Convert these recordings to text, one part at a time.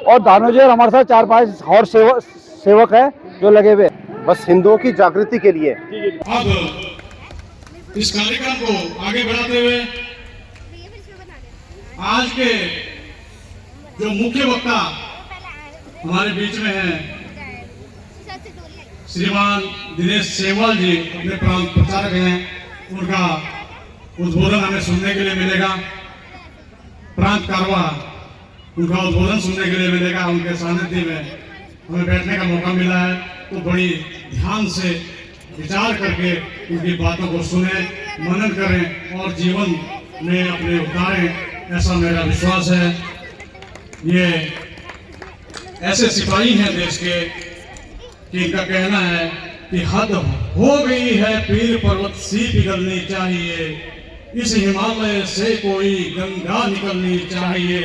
और दानोजी और हमारे साथ 4-5 और सेवक है जो लगे हुए बस हिंदुओं की जागृति के लिए। अब इस कार्यक्रम को आगे बढ़ाते हुए आज के जो मुख्य वक्ता हमारे बीच में हैं श्रीमान दिनेश सेमवाल जी, अपने प्रांत प्रचारक हैं, उनका उद्बोधन हमें सुनने के लिए मिलेगा। प्रांत कारवा, उनका उद्बोधन सुनने के लिए मिलेगा। उनके सानिध्य में हमें बैठने का मौका मिला है, तो बड़ी ध्यान से विचार करके उनकी बातों को सुने, मनन करें और जीवन में अपने उतारें, ऐसा मेरा विश्वास है। ये ऐसे सिपाही हैं देश के कि इनका कहना है कि हद हो गई है, पीर पर्वत सी पिघलनी चाहिए, इस हिमालय से कोई गंगा निकलनी चाहिए।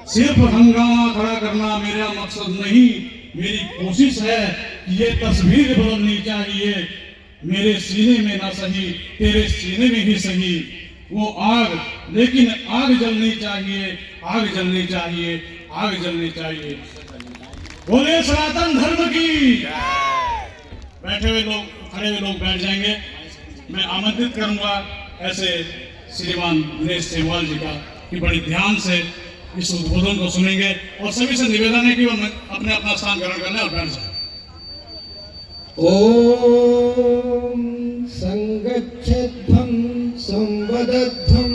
सिर्फ हंगामा खड़ा करना मेरा मकसद नहीं, मेरी कोशिश है कि ये तस्वीर बदलनी चाहिए। मेरे सीने में ना सही, तेरे सीने में ही सही वो आग, लेकिन आग जलनी चाहिए, आग जलनी चाहिए, आग जलनी चाहिए। बोले सनातन धर्म की। बैठे हुए लोग, खड़े हुए लोग बैठ जाएंगे। मैं आमंत्रित करूंगा ऐसे श्रीमान दिनेश सेमवाल जी का कि बड़ी ध्यान से इस उद्बोधन को सुनेंगे और सभी से निवेदन है कि वो अपने अपना स्थान ग्रहण कर लें और बैठ जाए। ओम संगच्छध्वं संवदध्वं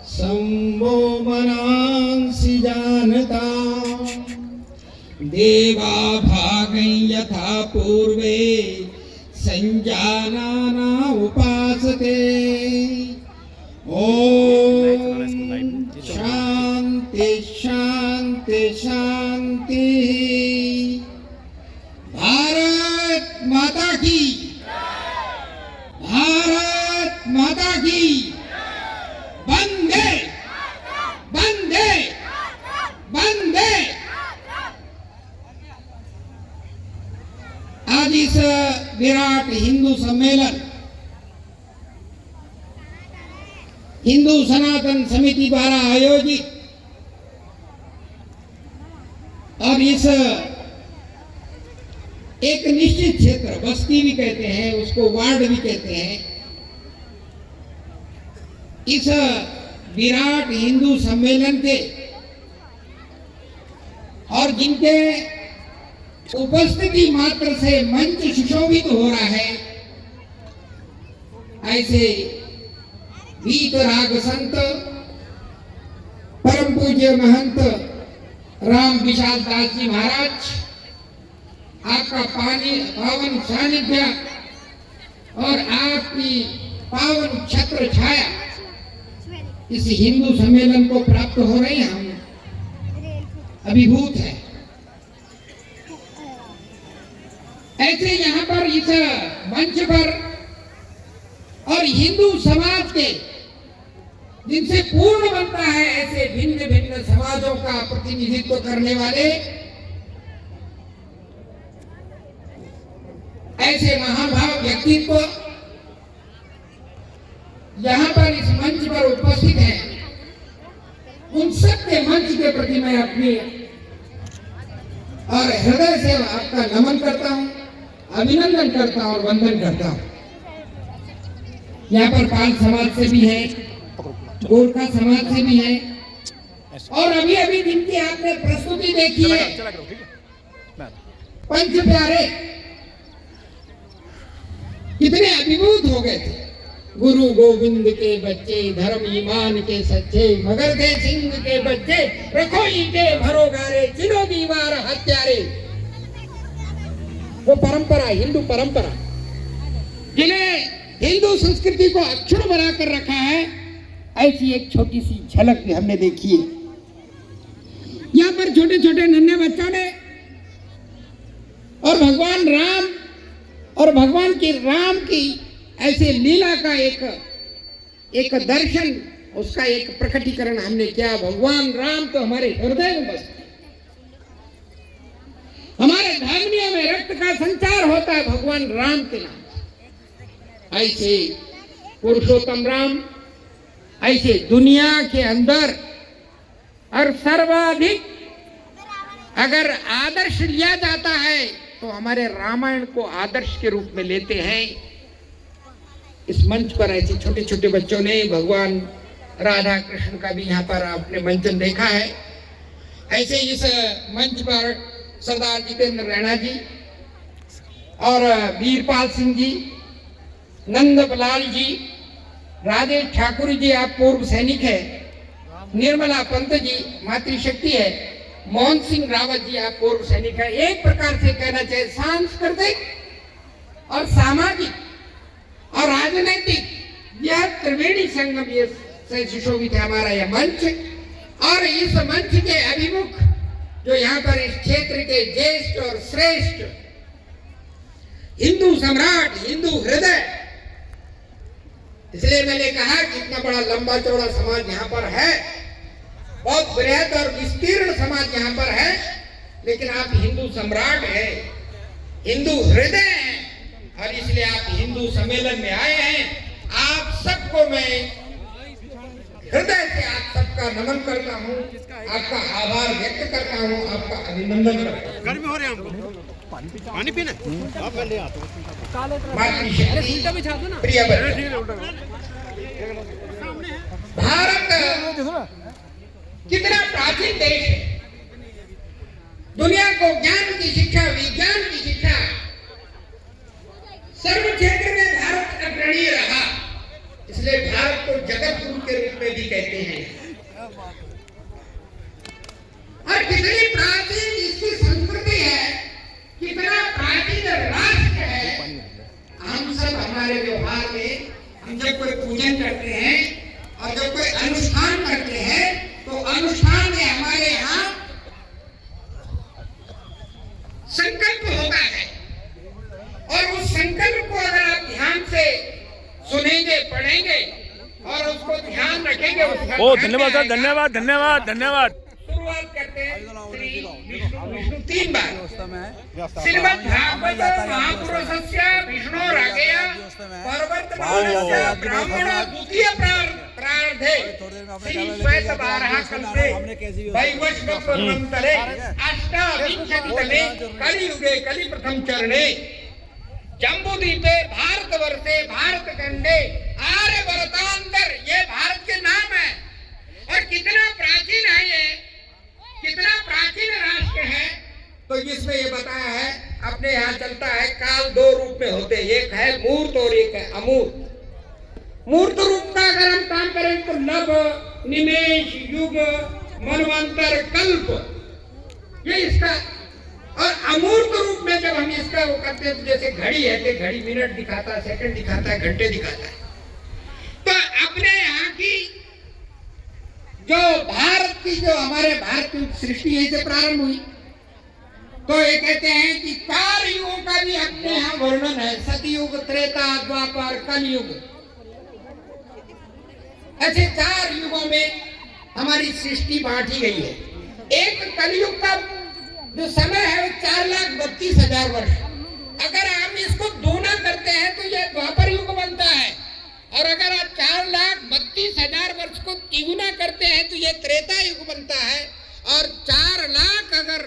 संवो मनांसि जानता देवा भागं यथा पूर्वे संजानाना उपासते। ओम शांति शांति शांति। भारत माता की, भारत माता की। वंदे वंदे वंदे। आज इस विराट हिंदू सम्मेलन हिंदू सनातन समिति द्वारा आयोजित और इस एक निश्चित क्षेत्र, बस्ती भी कहते हैं उसको, वार्ड भी कहते हैं, इस विराट हिंदू सम्मेलन के और जिनके उपस्थिति मात्र से मंच सुशोभित हो रहा है, ऐसे वीतराग संत परम पूज्य महंत राम विशाल दास जी महाराज, आपका पावन सानिध्य और आपकी पावन छत्र छाया इस हिंदू सम्मेलन को प्राप्त हो रही है, हम अभिभूत है। ऐसे यहाँ पर इस मंच पर और हिंदू समाज के जिनसे पूर्ण बनता है, ऐसे भिन्न भिन्न समाजों का प्रतिनिधित्व करने वाले ऐसे महाभाव व्यक्तित्व यहाँ पर इस मंच पर उपस्थित हैं। उन सबके मंच के प्रति मैं अपनी और हृदय से आपका नमन करता हूँ, अभिनंदन करता हूँ और वंदन करता हूँ। यहाँ पर पाल समाज से भी है, गोरखा समाज से भी है, और अभी अभी जिनकी आपने प्रस्तुति देखी है, पंच प्यारे कितने अभिभूत हो गए थे। गुरु गोविंद के बच्चे, धर्म ईमान के सच्चे, मगर के सिंह के बच्चे, रखोई के भरो गारे, चिनो दीवार हत्यारे। वो परंपरा, हिंदू परंपरा, जिन्हें हिंदू संस्कृति को अक्षुण्ण बनाकर रखा है, ऐसी एक छोटी सी झलक भी हमने देखी है। यहाँ पर छोटे छोटे नन्हे बच्चों ने और भगवान राम और भगवान की राम की ऐसे लीला का एक दर्शन, उसका एक प्रकटीकरण हमने किया। भगवान राम तो हमारे हृदय में बसते, हमारे जगत का संचार होता है भगवान राम के नाम से। ऐसे पुरुषोत्तम राम, ऐसे दुनिया के अंदर और सर्वाधिक अगर आदर्श लिया जाता है तो हमारे रामायण को आदर्श के रूप में लेते हैं। इस मंच पर ऐसे छोटे छोटे बच्चों ने भगवान राधा कृष्ण का भी यहाँ पर आपने मंचन देखा है। ऐसे इस मंच पर सरदार जितेंद्र रैना जी और वीरपाल सिंह जी, नंदलाल जी, राजेश ठाकुर जी आप पूर्व सैनिक है, निर्मला पंत जी मातृशक्ति है, मोहन सिंह रावत जी आप पूर्व सैनिक है। एक प्रकार से कहना चाहिए सांस्कृतिक और सामाजिक और राजनैतिक यह त्रिवेणी संगम ये से सुशोभित है हमारा यह मंच। और इस मंच के अभिमुख जो यहाँ पर इस क्षेत्र के ज्येष्ठ और श्रेष्ठ हिंदू सम्राट, हिंदू हृदय, इसलिए मैंने कहा कि इतना बड़ा लंबा चौड़ा समाज यहाँ पर है, बहुत बृहद और विस्तीर्ण समाज यहाँ पर है, लेकिन आप हिंदू सम्राट हैं, हिंदू हृदय हैं और इसलिए आप हिंदू सम्मेलन में आए हैं। आप सबको मैं हृदय से आप सबका नमन करता हूँ, आपका आभार व्यक्त करता हूँ, आपका अभिनंदन करता हूँ। गर्मी हो रही है हमको, पानी पीना आप ले आता प्रिय भारत कितना प्राचीन देश है, दुनिया को ज्ञान की शिक्षा, विज्ञान की शिक्षा सर्व क्षेत्र में भारत अग्रणी रहा, इसलिए भारत को जगत गुरु के रूप में भी कहते हैं। और कितनी प्राचीन इसकी संस्कृति है, कितना प्राचीन राष्ट्र है। हम सब हमारे व्यवहार में हम जब कोई पूजन करते हैं और जब कोई अनुष्ठान करते हैं तो अनुष्ठान में हमारे यहाँ संकल्प होता है और उस संकल्प को अगर आप ध्यान से सुनेंगे, पढ़ेंगे और उसको ध्यान रखेंगे। धन्यवाद सर, धन्यवाद धन्यवाद धन्यवाद। शुरुआत करते हैं श्री विष्णु 3 बार श्रीमद् भागवत महापुरुषस्य विष्णु रागेय प्रवर्तमानस्य ब्राह्मण द्वितीय प्रारंभे श्री श्वेत बारह कल्पे वैवस्वत पूर्वंतरे अष्टाविंशतितमे कलियुगे कलि प्रथम चरणे जम्बूद्वीपे भारतवर्षे भारतखंडे आर्यवर्तांतर, ये भारत के नाम है। और कितना प्राचीन है ये, कितना प्राचीन राष्ट्र है। तो इसमें ये बताया है, अपने यहाँ चलता है काल 2 रूप में होते, एक है मूर्त और एक है अमूर्त। मूर्त रूप का अगर हम काम करें तो नभ, निमेष, युग, मनवंतर, कल्प, ये इसका। और अमूर्त रूप में जब हम इसका वो करते हैं तो जैसे घड़ी है कि घड़ी मिनट दिखाता है, सेकंड दिखाता है, घंटे दिखाता है। तो अपने यहाँ की जो भारत की जो हमारे भारत की सृष्टि है से प्रारंभ हुई, तो ये कहते हैं कि 4 युगों का भी अपने यहाँ वर्णन है, सतयुग, त्रेता, द्वापर, कलयुग। ऐसे 4 युगों में हमारी सृष्टि बांटी गई है। एक कलयुग का जो समय है वो 4,32,000 वर्ष। अगर हम इसको दूना करते हैं तो ये द्वापर युग बनता है, और अगर आप 4,32,000 वर्ष को तिगुना करते हैं तो ये त्रेता युग बनता है, और 4 लाख अगर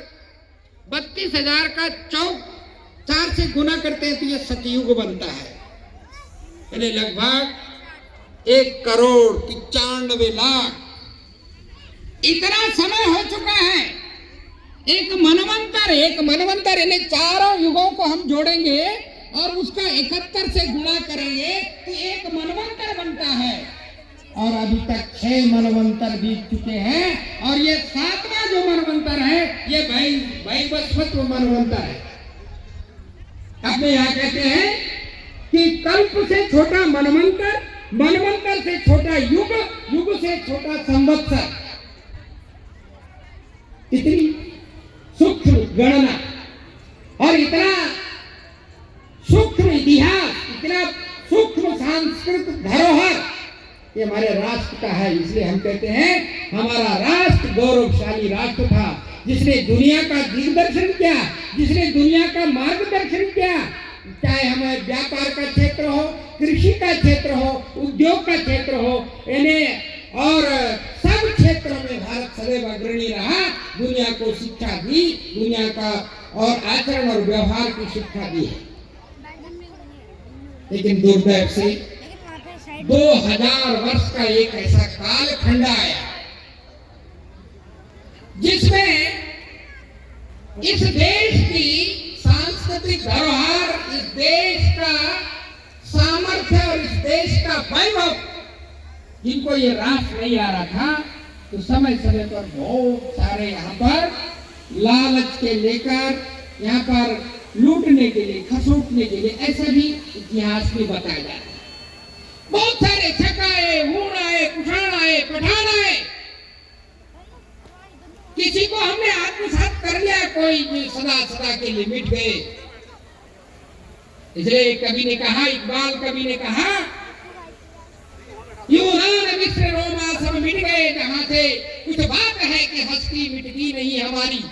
32,000 का 4 से गुना करते हैं तो ये सतयुग बनता है। यानी लगभग 1,95 लाख इतना समय हो चुका है। एक मनवंतर यानी 4 युगों को हम जोड़ेंगे और उसका 71 से गुणा करेंगे तो एक मनवंतर बनता है। और अभी तक 6 मनवंतर बीत चुके हैं और ये 7वां जो मनवंतर है ये वैवस्वत मनवंतर है। अपने यहाँ कहते हैं कि कल्प से छोटा मनवंतर, मनवंतर से छोटा युग, युग से छोटा संवत्सर। इतनी सूक्ष्म गणना और इतना सूक्ष्म इतिहास, इतना सूक्ष्म सांस्कृतिक धरोहर ये हमारे राष्ट्र का है। इसलिए हम कहते हैं हमारा राष्ट्र गौरवशाली राष्ट्र था। जिसने दुनिया का दिग्दर्शन किया, जिसने दुनिया का मार्गदर्शन किया, चाहे हमारे व्यापार का क्षेत्र हो, कृषि का क्षेत्र हो, उद्योग का क्षेत्र हो, इन्हें और सब क्षेत्रों में भारत सदैव अग्रणी रहा। दुनिया को शिक्षा दी, दुनिया का और आचरण और व्यवहार की शिक्षा दी है। लेकिन दुर्दैव से 2000 वर्ष का एक ऐसा कालखंड आया जिसमें इस देश की सांस्कृतिक धरोहर, इस देश का सामर्थ्य और इस देश का वैभव, जिनको ये राष्ट्र नहीं आ रहा था, तो समय समय पर बहुत सारे यहाँ पर लालच के लेकर, यहाँ पर लूटने के लिए, खसोटने के लिए, ऐसा भी इतिहास में बताया जाता है। बहुत सारे छकाए, हूण आए, कुठान आए, पठान आए, किसी को हमने आत्मसात कर लिया, कोई सदा सदा के लिए मिट गए। इसलिए कवि ने कहा, इकबाल कवि ने कहा, यूनान मिस्र रोमा सब मिट गए जहां से, कुछ बात है कि हस्ती मिटती नहीं हमारी।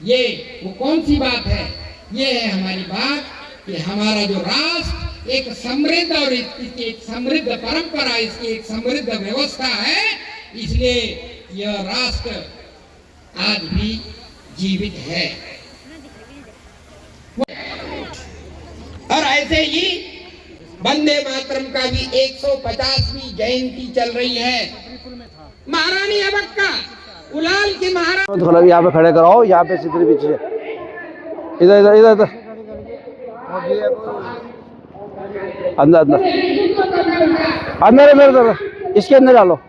ये वो कौन सी बात है? ये है हमारी बात कि हमारा जो राष्ट्र एक समृद्ध और इसकी एक समृद्ध परंपरा, इसकी एक समृद्ध व्यवस्था है, इसलिए यह राष्ट्र आज भी जीवित है। और ऐसे ही वंदे मातरम का भी 150वीं जयंती चल रही है। महारानी अबक्का उलाल की महारानी, थोड़ा यहाँ पे खड़े कराओ, यहाँ पे चित्र पीछे, इधर इधर इधर इधर, अंदर अंदर अंदर अंदर अंदर, इसके अंदर डालो।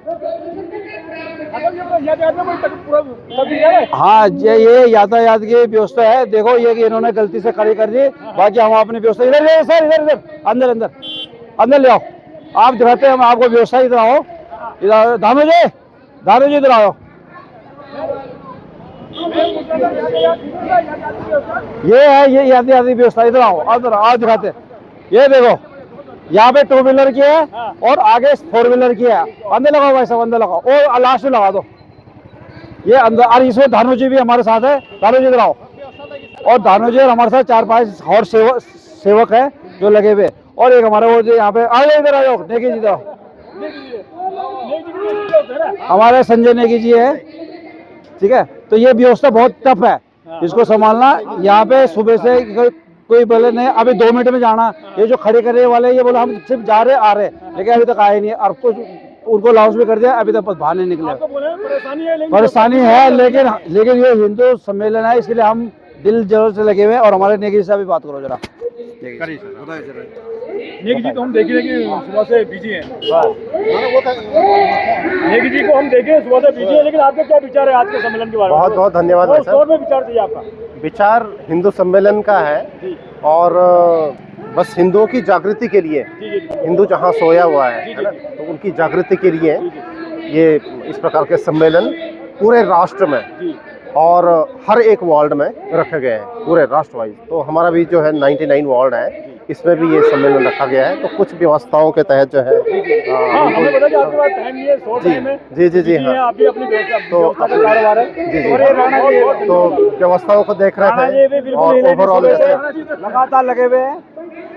हाँ, ये यातायात की व्यवस्था है। देखो ये कि इन्होंने गलती से खड़ी कर दी, बाकी हम अपनी व्यवस्था इधर सर, इधर इधर अंदर अंदर अंदर ले आओ। आप दिखाते हैं हम आपको व्यवस्था। इधर आओ, इधर धानु जी इधर आओ। ये है ये यातायाती व्यवस्था, इधर आओ, अंदर आओ दिखाते। ये देखो यहाँ पे 2 व्हीलर की है और आगे 4 व्हीलर की है। अंदर लगाओ भाई साहब, अंदर लगाओ और लास्ट में लगा दो ये अंदर। और इसमें धानु जी भी हमारे साथ है, धानु जी इधर आओ। और धानु जी और हमारे साथ 4-5 और सेवक है जो लगे हुए। और एक हमारे वो जो यहाँ पे आगे इधर आ जाओ, नेगी जी इधर आओ। हमारे संजय नेगी जी है, ठीक है। तो ये व्यवस्था बहुत टफ है, इसको संभालना। यहाँ पे सुबह से कोई बोले नहीं अभी 2 मिनट में जाना, ये जो खड़े करने वाले ये बोले हम सिर्फ जा रहे आ रहे, लेकिन अभी तक आए नहीं। और कुछ उनको लाउस भी कर दिया, अभी तक बाहर नहीं निकले। परेशानी है, लेकिन ये हिंदू सम्मेलन है, इसलिए हम दिल जोर से लगे हुए हैं। और हमारे नेगी से भी बात करो जरा। नेगी जी तो हम देख रहे कि सुबह से बिजी हैं। नेगी जी को हम देखे सुबह से बिजी है, लेकिन आपके क्या विचार है आज के सम्मेलन के बारे में? बहुत बहुत धन्यवाद भाई साहब। में विचार चाहिए आपका? विचार हिंदू सम्मेलन का है और बस हिंदुओं की जागृति के लिए, हिंदू जहाँ सोया हुआ है ना, तो उनकी जागृति के लिए ये इस प्रकार के सम्मेलन पूरे राष्ट्र में और हर एक वार्ड में रखे गए हैं, पूरे राष्ट्र वाइज। तो हमारा भी जो है 99 वार्ड है, इसमें भी ये सम्मेलन रखा गया है। तो कुछ व्यवस्थाओं के तहत जो है हमें पता कि आपके पास टाइम नहीं है, शॉर्ट टाइम है। जी हाँ, आप भी अपनी तो कारोबार है जी तो व्यवस्थाओं को देख रहे थे और ओवरऑल लगातार लगे हुए हैं।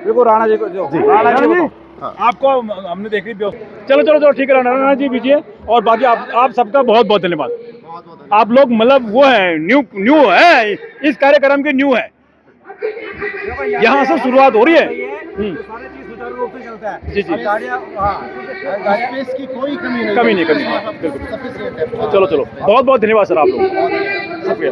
बिल्कुल राणा जी को जो राणा जी आपको हमने देख ली। चलो ठीक है राणा जी बीजिए। और बाकी आप सबका बहुत बहुत धन्यवाद। आप लोग मतलब वो है न्यू है, इस कार्यक्रम के न्यू है, यहाँ से शुरुआत हो रही है। सारी चीज सुचारू रूप से चलता है। जी स्पेस की कोई कमी नहीं। बिल्कुल। चलो बहुत बहुत धन्यवाद सर, आप लोग शुक्रिया।